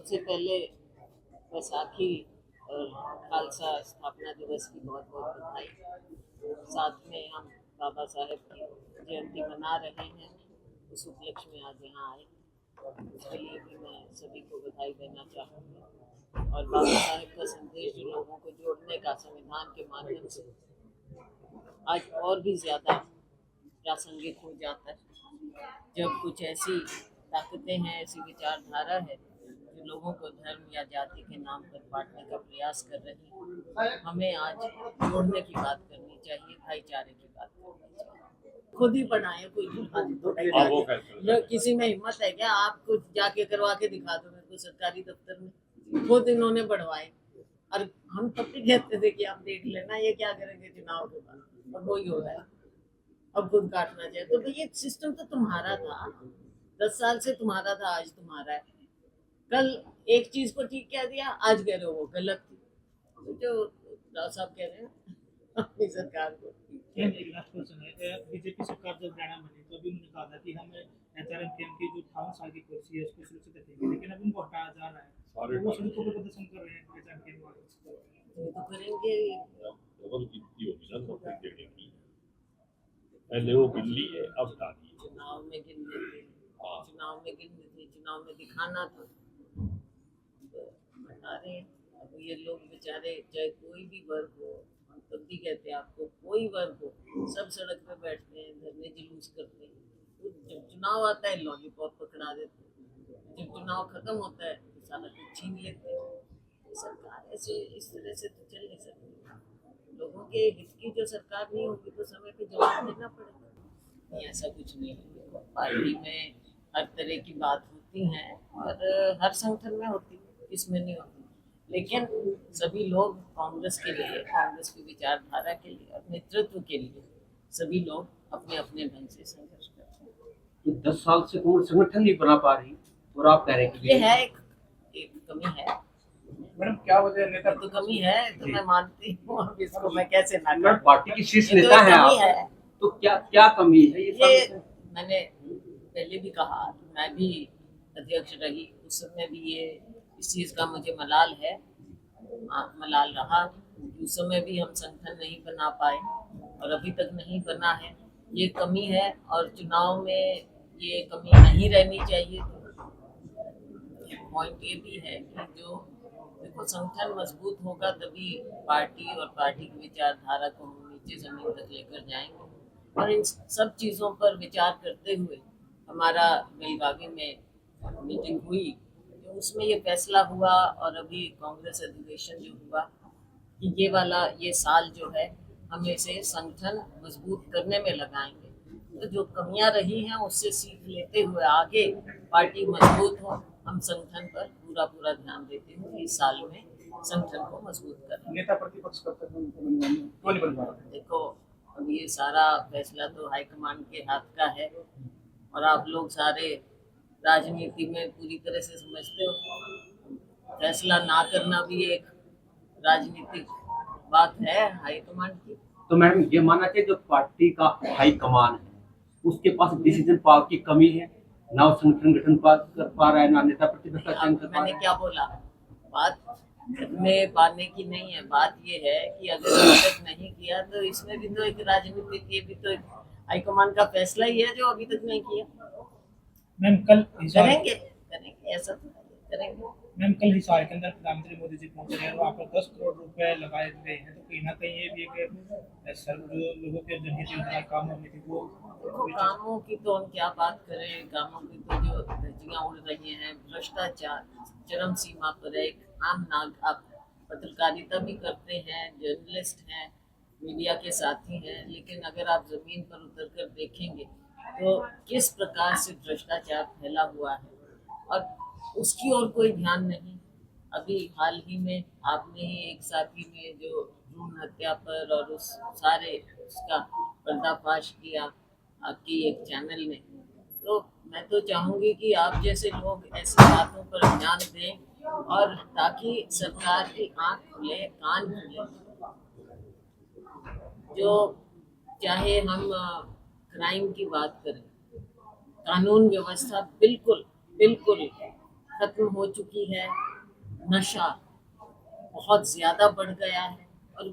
सबसे पहले बैसाखी और खालसा स्थापना दिवस की बहुत बहुत बधाई। साथ में हम बाबा साहेब की जयंती मना रहे हैं, उस उपलक्ष्य में आज यहाँ आए। उसके लिए भी मैं सभी को बधाई देना चाहूँगी। और बाबा साहेब का संदेश जो लोगों को जोड़ने का संविधान के माध्यम से आज और भी ज़्यादा प्रासंगिक हो जाता है, जब कुछ ऐसी ताकतें हैं, ऐसी विचारधारा है जो लोगों को धर्म या जाति के नाम पर बांटने का प्रयास कर रही है। हमें आज जोड़ने की बात करनी चाहिए, भाईचारे की बात करनी चाहिए। खुद ही बनाए, कोई जो किसी में हिम्मत है क्या? आप कुछ जाके करवा के दिखा दो मेरे को सरकारी दफ्तर में। खुद इन्होंने बढ़वाए और हम तब भी कहते थे कि आप देख लेना ये क्या करेंगे चुनाव के बाद, और वही हो रहा है। अब खुद काटना चाहिए। तो ये सिस्टम तो तुम्हारा था, 10 साल से तुम्हारा था, आज तुम्हारा है। कल एक चीज को ठीक कह दिया, आज कह रहे हो वो गलत थी। तो जो राव साहब कह रहे हैं अपनी सरकार को बीजेपी सरकार जब हरियाणा बनी तो अभी उन्होंने कहा था कि हम एचआरएम की जो 58 साल की कुर्सी है उसको सुरक्षित रखेंगे, लेकिन अब उनको हटाया जा रहा है। तो वो सड़कों पर प्रदर्शन कर रहे हैं एचआरएम वाले। तो करेंगे। पहले वो गिल्ली है, अब ताली है। चुनाव में गिनने थे, चुनाव में गिनने थे, चुनाव में दिखाना था, तो बता रहे हैं। अब ये लोग बेचारे, चाहे कोई भी वर्ग हो, हम तब भी कहते हैं आपको, कोई वर्ग हो, सब सड़क पे बैठते हैं, धरने जुलूस करते हैं। तो जब चुनाव आता है लॉलीपॉप पकड़ा देते हैं, जब चुनाव खत्म होता है तो सारा कुछ छीन लेते हैं। तो सरकार ऐसे इस तरह से तो चल नहीं सकती। लोगों के हित की जो सरकार नहीं होगी तो समय पे जवाब देना पड़ेगा। नहीं, ऐसा कुछ नहीं है। पार्टी में हर तरह की बात होती है और हर संगठन में होती है, इसमें नहीं होती। लेकिन सभी लोग कांग्रेस के लिए, कांग्रेस की विचारधारा के लिए और नेतृत्व के लिए सभी लोग अपने अपने ढंग से संघर्ष करते हैं। तो 10 साल से कांग्रेस संगठन नहीं बना पा रही और आप कह रहे हैं कि ये है एक कमी है। मैडम क्या वजह नेता तो कमी है तो मैं मानती हूँ, अब इसको मैं कैसे ना करूं? पार्टी की शीर्ष नेता है आप, तो क्या क्या कमी है ये मैंने पहले भी कहा कि मैं भी अध्यक्ष रही, उस समय भी ये इस चीज का मुझे मलाल है, मलाल रहा। उस समय भी हम संगठन नहीं बना पाए और अभी तक नहीं बना है, ये कमी है। और चुनाव में ये कमी नहीं रहनी चाहिए। पॉइंट ये भी है कि जो देखो, संगठन मजबूत होगा तभी पार्टी और पार्टी की विचारधारा को हम नीचे जमीन तक लेकर जाएंगे। और इन सब चीज़ों पर विचार करते हुए हमारा बेलगावी में मीटिंग हुई, तो उसमें ये फैसला हुआ और अभी कांग्रेस अधिवेशन जो हुआ कि ये साल जो है हम इसे संगठन मजबूत करने में लगाएंगे। तो जो कमियां रही हैं उससे सीख लेते हुए आगे पार्टी मजबूत हो, हम संगठन पर पूरा ध्यान देते हुए इस साल में संगठन को मजबूत करें। नेता प्रतिपक्ष कब तक क्यों नहीं बन पा रहा? देखो, अब ये सारा फैसला तो हाईकमान के हाथ का है और आप लोग सारे राजनीति में पूरी तरह से समझते हो। फैसला ना करना भी एक राजनीतिक बात है हाईकमान की। तो मैडम ये मानना चाहिए जो पार्टी का हाई कमान है उसके पास डिसीजन पावर की कमी है, ना वो संगठन कर पा रहा है, ना नेता प्रतिपक्ष का चयन कर पा मैंने रहा है। क्या बोला, बात में पाने की नहीं है। बात ये है कि अगर अभी तक नहीं किया तो इसमें भी तो एक राजनीतिक, ये भी तो एक हाईकमान का फैसला ही है जो अभी तक नहीं किया। मैम कल करेंगे ऐसा तो करेंगे। मैम कल हिसार के अंदर प्रधानमंत्री मोदी जी पहुंच रहे हैं, वहाँ पर 10 करोड़ रुपए लगाए गए हैं, तो कहीं ना कहीं ये भी एक सर जो लोगों के जनहित योजना काम होनी थी वो कामों की तो हम क्या बात करें, कामों की तो जो धज्जियां उड़ रही हैं, भ्रष्टाचार चरम सीमा पर है। एक आम नाग, आप पत्रकारिता भी करते हैं, जर्नलिस्ट हैं, मीडिया के साथी हैं, लेकिन अगर आप जमीन पर उतर कर देखेंगे तो किस प्रकार से भ्रष्टाचार फैला हुआ है और उसकी ओर कोई ध्यान नहीं। अभी हाल ही में आपने ही एक साथी ने जो भ्रूण हत्या पर और उस सारे उसका पर्दाफाश किया आपकी एक चैनल ने, तो मैं तो चाहूंगी कि आप जैसे लोग ऐसी बातों पर ध्यान दें और ताकि सरकार की आंख खुले, कान खुले। जो चाहे हम क्राइम की बात करें, कानून व्यवस्था बिल्कुल बिल्कुल खत्म हो चुकी है, नशा बहुत ज्यादा बढ़ गया है, और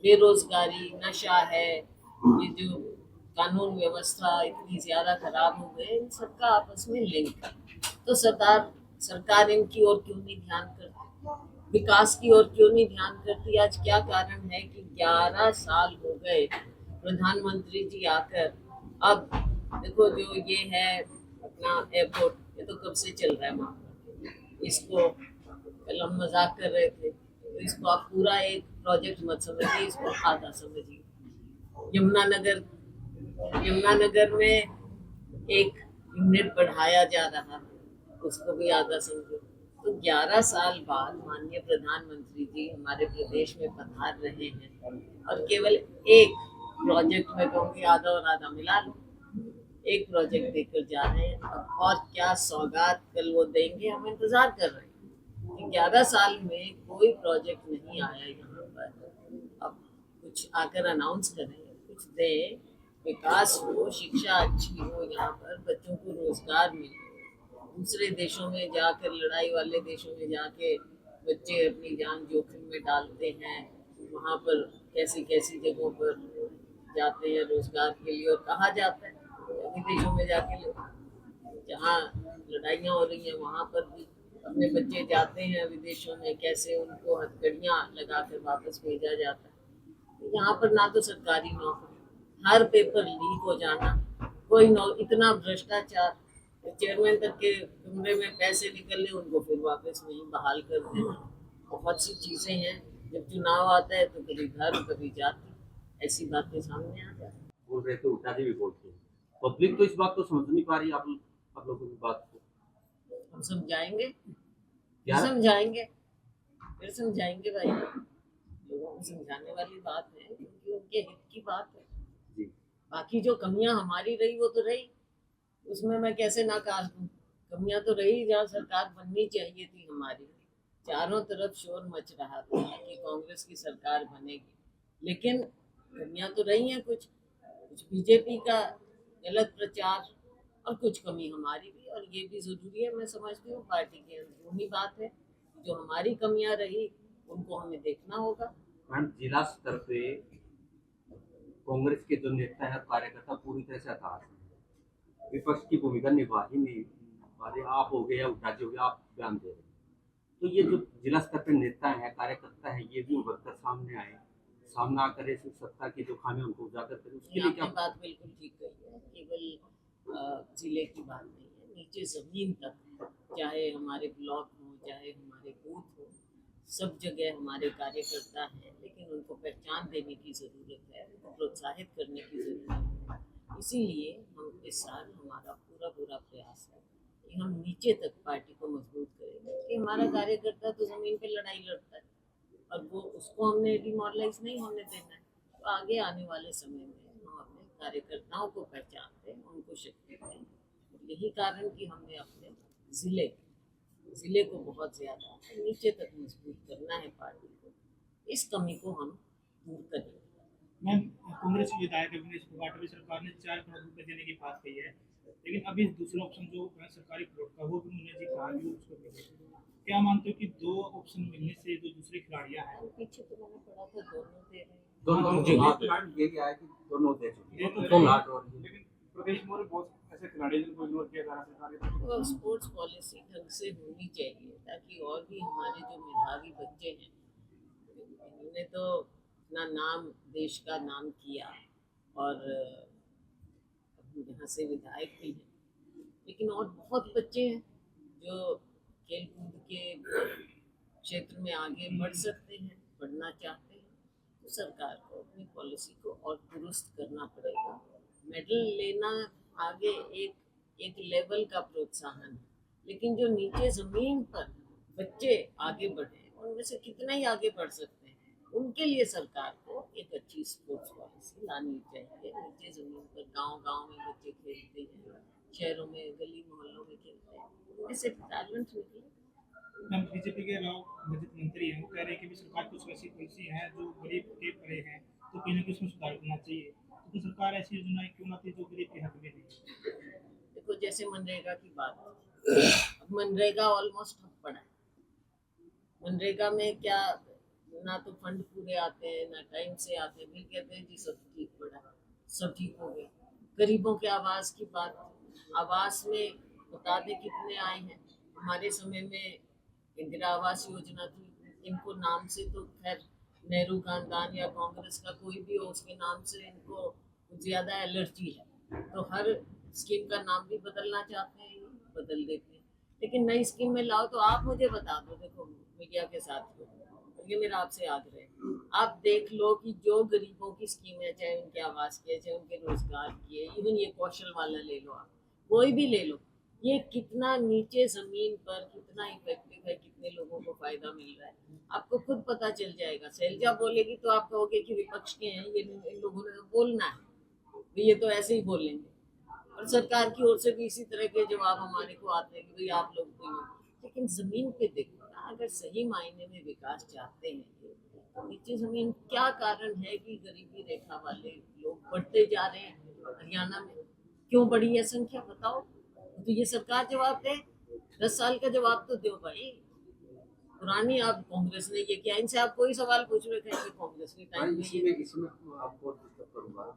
बेरोजगारी, नशा है, ये जो कानून व्यवस्था इतनी ज्यादा खराब हो गई, इन सबका आपस में लिंक है। तो सरकार इनकी ओर क्यों नहीं ध्यान करती, विकास की ओर क्यों नहीं ध्यान करती? आज क्या कारण है कि 11 साल हो गए प्रधानमंत्री जी आकर, अब देखो जो ये है अपना एयरपोर्ट, ये तो कब से चल रहा है वहाँ पर। इसको कल हम मजाक कर रहे थे, तो इसको आप पूरा एक प्रोजेक्ट मत समझिए, इसको आधा समझिए। यमुनानगर यमुनानगर में एक यूनिट बढ़ाया जा रहा है, उसको भी आधा समझो। तो 11 साल बाद माननीय प्रधानमंत्री जी हमारे प्रदेश में पधार रहे हैं, और केवल एक प्रोजेक्ट में कहूँगी आधा और आधा मिला लो, एक प्रोजेक्ट देकर जा रहे हैं। अब और क्या सौगात कल वो देंगे, हम इंतजार कर रहे हैं कि 11 साल में कोई प्रोजेक्ट नहीं आया यहाँ पर। अब कुछ आकर अनाउंस करें, कुछ दें, विकास हो, शिक्षा अच्छी हो, यहाँ पर बच्चों को रोजगार मिले। दूसरे देशों में जाकर, लड़ाई वाले देशों में जाके बच्चे अपनी जान जोखिम में डालते हैं, वहाँ पर कैसी कैसी जगहों पर जाते हैं रोजगार के लिए, और कहा जाता है विदेशों में जाके जहाँ लड़ाइयाँ हो रही हैं वहाँ पर भी अपने बच्चे जाते हैं विदेशों में, कैसे उनको हथकड़ियाँ लगा कर वापस भेजा जाता है। यहाँ पर ना तो सरकारी नौकरी, हर पेपर लीक हो जाना, कोई इतना भ्रष्टाचार, चेयरमैन तक के कमरे में पैसे निकलने, उनको फिर वापस वहीं बहाल कर देना। बहुत सी चीजें हैं, जब चुनाव आता है तो कभी घर कभी जाति, ऐसी बातें सामने आ जाती। बोल रहे थे उल्टा भी बोलते हैं। पब्लिक तो इस बात को समझ नहीं पा रही, आप लोगों की बात को। हम समझाएंगे, क्या समझाएंगे, फिर समझाएंगे भाई, लोगों को समझाने वाली बात है, क्योंकि उनके हित की बात है। जी, बाकी जो कमियां हमारी रही वो तो रही, उसमें मैं कैसे नाकार दूं। कमियां तो रही, जहाँ सरकार बननी चाहिए थी हमारी, चारों तरफ शोर मच रहा था कि कांग्रेस की सरकार बनेगी, लेकिन कमियां तो रही हैं, कुछ बीजेपी का गलत प्रचार, और कुछ कमी हमारी भी, और ये भी जरूरी है। मैं समझती हूँ पार्टी की अंदरूनी बात है, जो हमारी कमियां रही उनको हमें देखना होगा। मैम जिला स्तर पे कांग्रेस के जो नेता है कार्यकर्ता पूरी तरह से हताश है, विपक्ष की भूमिका निभा ही नहीं पा रहे। आप हो गए या उठाजी हो गया, आप बयान दे रहे हैं, तो ये जो जिला स्तर पे नेता है कार्यकर्ता है, ये भी उभर कर सामने आए, सामना करे सत्ता की जो खामी उनको उजागर करे, उसके लिए क्या? आपने बात बिल्कुल ठीक कही है, केवल जिले की बात नहीं है, नीचे जमीन तक, चाहे हमारे ब्लॉक हो, चाहे हमारे बूथ हो, सब जगह हमारे कार्यकर्ता हैं, लेकिन उनको पहचान देने की ज़रूरत है, उनको प्रोत्साहित करने की ज़रूरत है। इसीलिए हम इस साल, हमारा पूरा पूरा प्रयास है कि हम नीचे तक पार्टी को मजबूत करेंगे, कि हमारा कार्यकर्ता तो ज़मीन पे लड़ाई लड़ता है, और वो उसको हमने डिमोरलाइज नहीं होने देना है। तो आगे आने वाले समय में हम अपने कार्यकर्ताओं को पहचानते हैं, उनको शक्ति दें। यही कारण कि हमने अपने जिले को बहुत ज्यादा नीचे तक मजबूत करना है पार्टी को, इस कमी को हम दूर करेंगे। मैम, कांग्रेस विधायक अविनाश फोगाट सरकार ने 4 करोड़ रुपए देने की बात कही है, लेकिन अभी दूसरा ऑप्शन जो सरकारी प्लॉट का, वो भी उन्होंने जी कहा कि उसको मिले। क्या मानते हो कि 2 ऑप्शन मिलने से जो दूसरे खिलाड़ियां हैं, पीछे तो मैंने पढ़ा था दोनों दे रहे हैं। दोनों यही आया कि दोनों दे चुके हैं, लेकिन प्रदेश में बहुत ऐसे खिलाड़ी जिनको इग्नोर किया जा रहा है सरकार की तो स्पोर्ट्स पॉलिसी ढंग से होनी चाहिए, ताकि और भी हमारे जो मेधावी बच्चे हैं, इन्होंने तो अपना नाम, देश का नाम किया, और यहाँ से विधायक भी हैं, लेकिन और बहुत बच्चे हैं जो खेल कूद के क्षेत्र में आगे बढ़ सकते हैं, बढ़ना चाहते हैं। तो सरकार को अपनी पॉलिसी को और दुरुस्त करना पड़ेगा। मेडल लेना आगे एक लेवल का प्रोत्साहन, लेकिन जो नीचे जमीन पर बच्चे आगे बढ़े, उनमें से कितना ही आगे बढ़ सकते हैं, उनके लिए सरकार को एक अच्छी स्पोर्ट्स पॉलिसी लानी चाहिए। नीचे जमीन पर गांव-गांव में बच्चे खेलते हैं, शहरों में गली मोहल्लों में खेलते हैं, उनमें से टैलेंट निकले। हम बीजेपी के राव बजट मंत्री हैं, वो कह रहे हैं कि भी सरकार कुछ ऐसी पॉलिसी है जो गरीब के पड़े हैं, तो कहीं ना कहीं उसमें सुधार करना चाहिए। तो सरकार ऐसी योजनाएं क्यों लाती है जो गरीब के हक में नहीं? देखो, जैसे मनरेगा की बात, अब मनरेगा ऑलमोस्ट ठप पड़ा है। मनरेगा में क्या, ना तो फंड पूरे आते हैं ना टाइम से आते हैं, फिर कहते हैं जी सब ठीक पड़ा है, सब ठीक हो गया। गरीबों के आवास की बात, आवास में बता दें कितने आए हैं। हमारे समय में इंदिरा आवास योजना थी, इनको नाम से तो खैर नेहरू खानदान या कांग्रेस का कोई भी हो उसके नाम से इनको कुछ ज्यादा एलर्जी है, तो हर स्कीम का नाम भी बदलना चाहते हैं, ये बदल देते हैं। लेकिन नई स्कीम में लाओ तो आप मुझे बता दो, देखो मीडिया के साथ ये मेरा आपसे आग्रह है, आप देख लो कि जो गरीबों की स्कीम है, चाहे उनके आवास की है, चाहे उनके रोजगार की है, इवन ये कौशल वाला ले लो, आप कोई भी ले लो, ये कितना नीचे जमीन पर कितना इफेक्टिव है, कितने लोगों को फायदा मिल रहा है, आपको खुद पता चल जाएगा। शैलजा बोलेगी तो आप कहोगे कि विपक्ष के हैं ये, इन लोगों ने बोलना है, ये तो ऐसे ही बोलेंगे। और सरकार की ओर से भी इसी तरह के जवाब हमारे को आते हैं कि भाई आप लोग कोई हो। लेकिन जमीन पे देखो ना, अगर सही मायने में विकास चाहते हैं तो नीचे जमीन क्या कारण है कि गरीबी रेखा वाले लोग बढ़ते जा रहे हैं हरियाणा में, क्यों बढ़ी है संख्या बताओ, तो ये सरकार जवाब दे। 10 साल का जवाब तो दो भाई। पुरानी आप कांग्रेस ने ये किया, इनसे आप कोई सवाल पूछ रहे थे कांग्रेस के हाँ, टाइम में इसमें आपको डिस्टर्ब करूंगा।